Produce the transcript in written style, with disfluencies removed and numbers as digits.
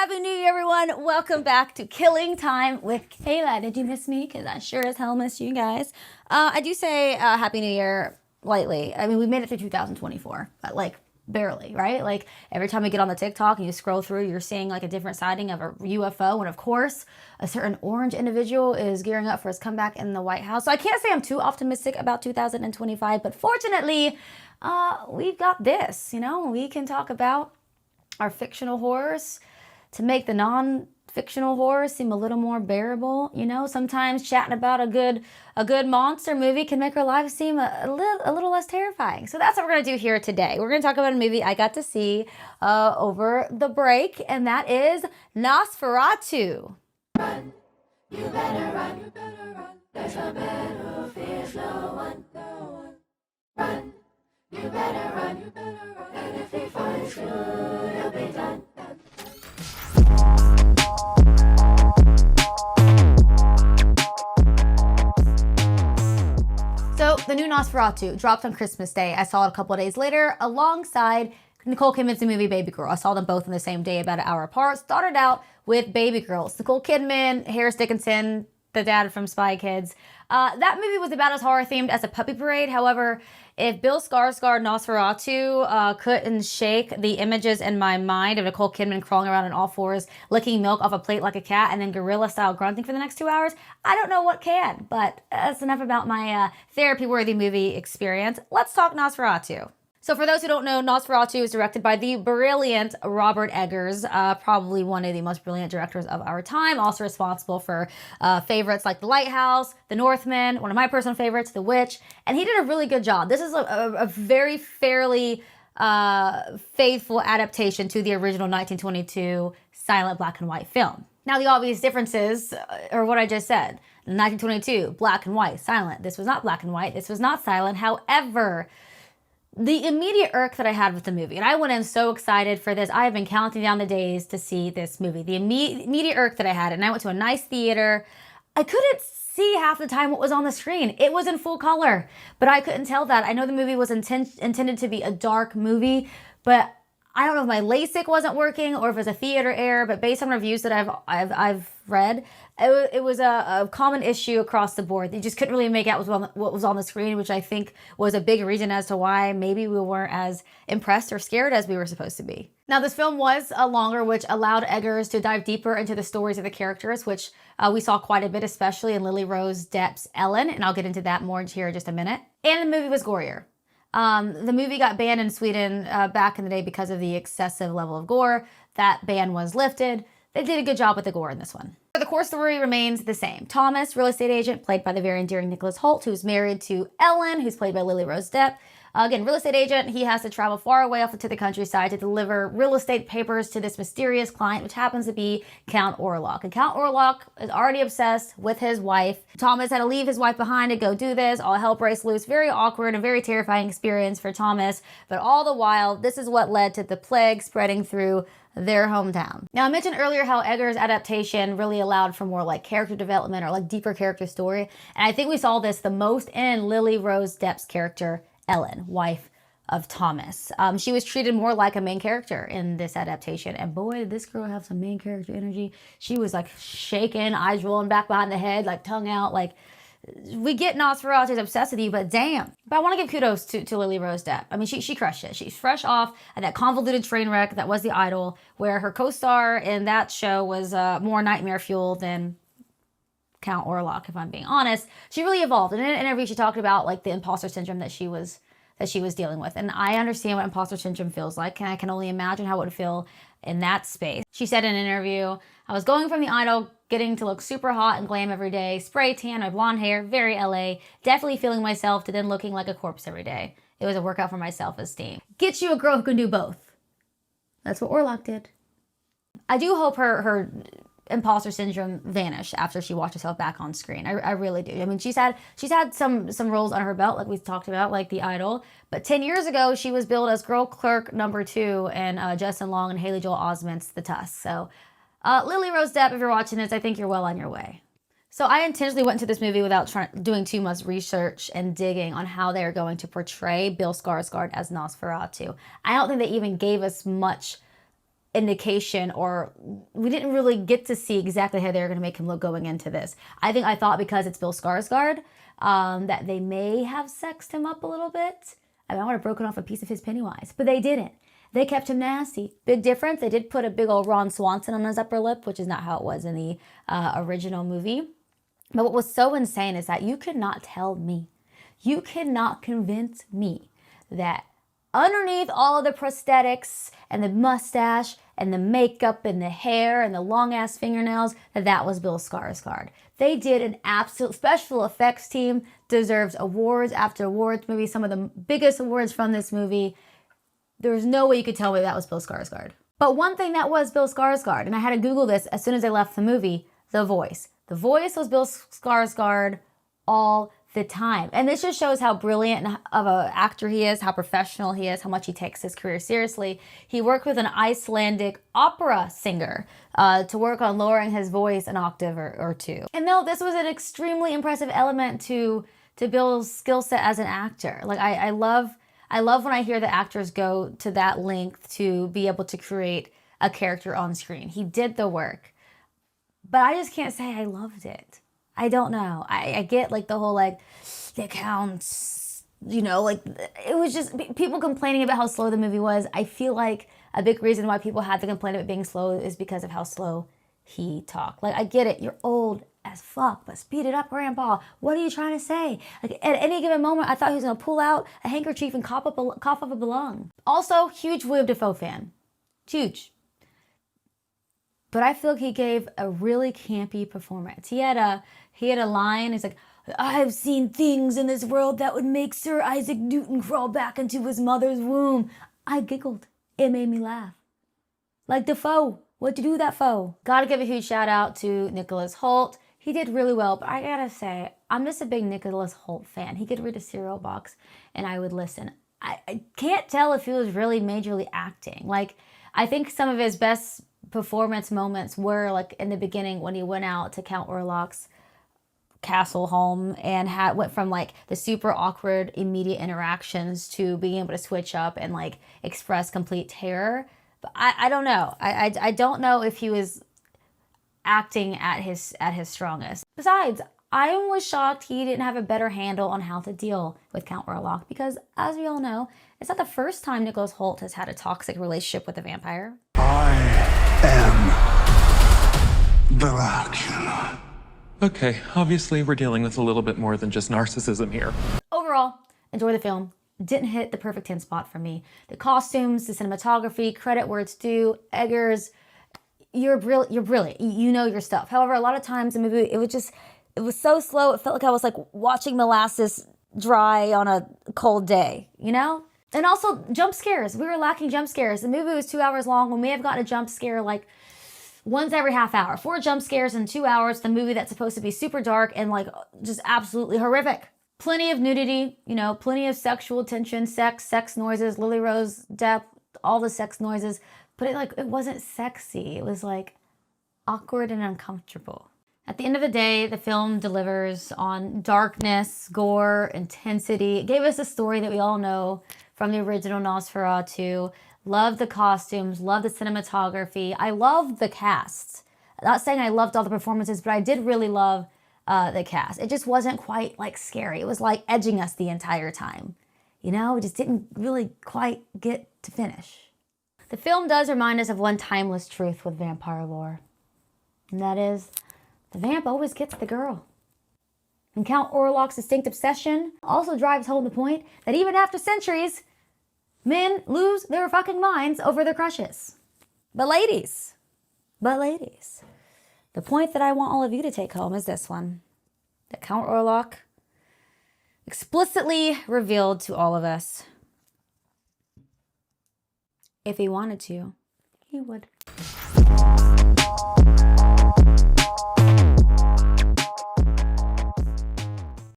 Happy New Year, everyone. Welcome back to Killing Time with Kayla. Did you miss me? Because I sure as hell missed you guys. I do say Happy New Year lightly. I mean, we made it through 2024, but like barely, right? Like every time we get on the TikTok and you scroll through, you're seeing like a different sighting of a UFO. And of course, a certain orange individual is gearing up for his comeback in the White House. So I can't say I'm too optimistic about 2025, but fortunately, we've got this, we can talk about our fictional horrors to make the non-fictional horror seem a little more bearable. Sometimes chatting about a good monster movie can make our lives seem a little less terrifying. So that's what we're going to do here today. We're going to talk about a movie I got to see over the break, and that is Nosferatu. Run, you better run, you better run. There's a man who fears no one, no one. Run, you better run, you better run. And if he finds you, you'll be done. So the new Nosferatu dropped on Christmas Day. I saw it a couple of days later alongside Nicole Kidman's movie Baby Girl. I saw them both on the same day, about an hour apart. Started out with Baby Girl. Nicole Kidman, Harris Dickinson, the dad from Spy Kids. That movie was about as horror themed as a Puppy Parade. However, if Bill Skarsgard Nosferatu couldn't shake the images in my mind of Nicole Kidman crawling around on all fours, licking milk off a plate like a cat, and then gorilla style grunting for the next 2 hours, I don't know what can. But that's enough about my therapy-worthy movie experience. Let's talk Nosferatu. So for those who don't know, Nosferatu is directed by the brilliant Robert Eggers, probably one of the most brilliant directors of our time, also responsible for favorites like The Lighthouse, The Northman, one of my personal favorites, The Witch, and he did a really good job. This is a very fairly faithful adaptation to the original 1922 silent black and white film. Now, the obvious differences are what I just said. 1922, black and white, silent. This was not black and white. This was not silent. However, the immediate irk that I had with the movie, and I went in so excited for this. I have been counting down the days to see this movie. The immediate irk that I had, and I went to a nice theater. I couldn't see half the time what was on the screen. It was in full color, but I couldn't tell that. I know the movie was intended to be a dark movie, but I don't know if my LASIK wasn't working or if it was a theater error, but based on reviews that I've read, it was a common issue across the board. You just couldn't really make out what was on the screen, which I think was a big reason as to why maybe we weren't as impressed or scared as we were supposed to be. Now, this film was longer, which allowed Eggers to dive deeper into the stories of the characters, which we saw quite a bit, especially in Lily Rose Depp's Ellen, and I'll get into that more here in just a minute. And the movie was gorier. The movie got banned in Sweden back in the day because of the excessive level of gore. That ban was lifted. They did a good job with the gore in this one. The core story remains the same. Thomas, real estate agent, played by the very endearing Nicholas Hoult, who's married to Ellen, who's played by Lily Rose Depp. Again, real estate agent, he has to travel far away off into the countryside to deliver real estate papers to this mysterious client, which happens to be Count Orlok. And Count Orlok is already obsessed with his wife. Thomas had to leave his wife behind to go do this. All hell breaks loose. Very awkward and very terrifying experience for Thomas. But all the while, this is what led to the plague spreading through their hometown. Now, I mentioned earlier how Eggers' adaptation really allowed for more like character development or like deeper character story. And I think we saw this the most in Lily Rose Depp's character, Ellen, wife of Thomas. She was treated more like a main character in this adaptation. And boy, did this girl have some main character energy. She was like shaking, eyes rolling back behind the head, like tongue out. Like, we get Nosferatu's obsessed with you, but damn. But I want to give kudos to Lily Rose Depp. I mean, she crushed it. She's fresh off of that convoluted train wreck that was The Idol, where her co-star in that show was more nightmare fuel than Count Orlok, if I'm being honest. She really evolved. And in an interview, she talked about like the imposter syndrome that she was dealing with. And I understand what imposter syndrome feels like, and I can only imagine how it would feel in that space. She said in an interview, I was going from The Idol, getting to look super hot and glam every day, spray tan, my blonde hair, very LA, definitely feeling myself, to then looking like a corpse every day. It was a workout for my self-esteem. Get you a girl who can do both. That's what Orlok did. I do hope her imposter syndrome vanished after she watched herself back on screen. I really do. I mean, she's had some roles on her belt, like we talked about, like The Idol. But 10 years ago, she was billed as girl clerk number 2 in Justin Long and Haley Joel Osment's The Tusk. So Lily Rose Depp, if you're watching this, I think you're well on your way. So I intentionally went into this movie without doing too much research and digging on how they are going to portray Bill Skarsgård as Nosferatu. I don't think they even gave us much indication, or we didn't really get to see exactly how they were going to make him look going into this. I thought because it's Bill Skarsgard, that they may have sexed him up a little bit. I would have broken off a piece of his Pennywise, but they didn't. They kept him nasty. Big difference. They did put a big old Ron Swanson on his upper lip, which is not how it was in the original movie. But what was so insane is that you could not tell me, you cannot convince me that underneath all of the prosthetics and the mustache and the makeup and the hair and the long ass fingernails, that was Bill Skarsgård. They did an absolute special effects team, deserves awards after awards, maybe some of the biggest awards from this movie. There was no way you could tell me that was Bill Skarsgård. But one thing that was Bill Skarsgård, and I had to Google this as soon as I left the movie, the voice. The voice was Bill Skarsgård all the time. And this just shows how brilliant of an actor he is, how professional he is, how much he takes his career seriously. He worked with an Icelandic opera singer to work on lowering his voice an octave or two. And no, this was an extremely impressive element to Bill's skill set as an actor. Like I love when I hear the actors go to that length to be able to create a character on screen. He did the work. But I just can't say I loved it. I don't know. I get like the whole like, it counts, you know, like it was just people complaining about how slow the movie was. I feel like a big reason why people had to complain about it being slow is because of how slow he talked. Like, I get it. You're old as fuck, but speed it up, Grandpa. What are you trying to say? Like, at any given moment, I thought he was going to pull out a handkerchief and cough up a lung. Also, huge Willem Dafoe fan. Huge. But I feel like he gave a really campy performance. He had a line. He's like, I've seen things in this world that would make Sir Isaac Newton crawl back into his mother's womb. I giggled. It made me laugh. Like Dafoe. What'd you do with that foe? Gotta give a huge shout out to Nicholas Hoult. He did really well, but I gotta say, I'm just a big Nicholas Hoult fan. He could read a cereal box and I would listen. I can't tell if he was really majorly acting. Like, I think some of his best performance moments were like in the beginning when he went out to Count Orlok's castle home and went from like the super awkward immediate interactions to being able to switch up and like express complete terror. But I don't know. I don't know if he was acting at his strongest. Besides, I was shocked he didn't have a better handle on how to deal with Count Orlok because, as we all know, it's not the first time Nicholas Hoult has had a toxic relationship with a vampire. Adaption. Okay, obviously we're dealing with a little bit more than just narcissism here. Overall, enjoy the film. Didn't hit the perfect 10 spot for me. The costumes, the cinematography, credit where it's due. Eggers, you're brilliant. You know your stuff. However, a lot of times in the movie, it was so slow. It felt like I was like watching molasses dry on a cold day, you know? And also jump scares. We were lacking jump scares. The movie was 2 hours long. We may have gotten a jump scare like once every half hour. 4 jump scares in 2 hours. The movie that's supposed to be super dark and like just absolutely horrific. Plenty of nudity, you know, plenty of sexual tension, sex noises, Lily Rose Depp, all the sex noises. But it wasn't sexy. It was like awkward and uncomfortable. At the end of the day, the film delivers on darkness, gore, intensity. It gave us a story that we all know from the original Nosferatu. Love the costumes, love the cinematography. I love the cast. I'm not saying I loved all the performances, but I did really love the cast. It just wasn't quite like scary. It was like edging us the entire time. You know, it just didn't really quite get to finish. The film does remind us of one timeless truth with vampire lore. And that is, the vamp always gets the girl. And Count Orlok's distinct obsession also drives home the point that even after centuries, men lose their fucking minds over their crushes. But ladies, the point that I want all of you to take home is this one. That Count Orlok explicitly revealed to all of us, if he wanted to, he would.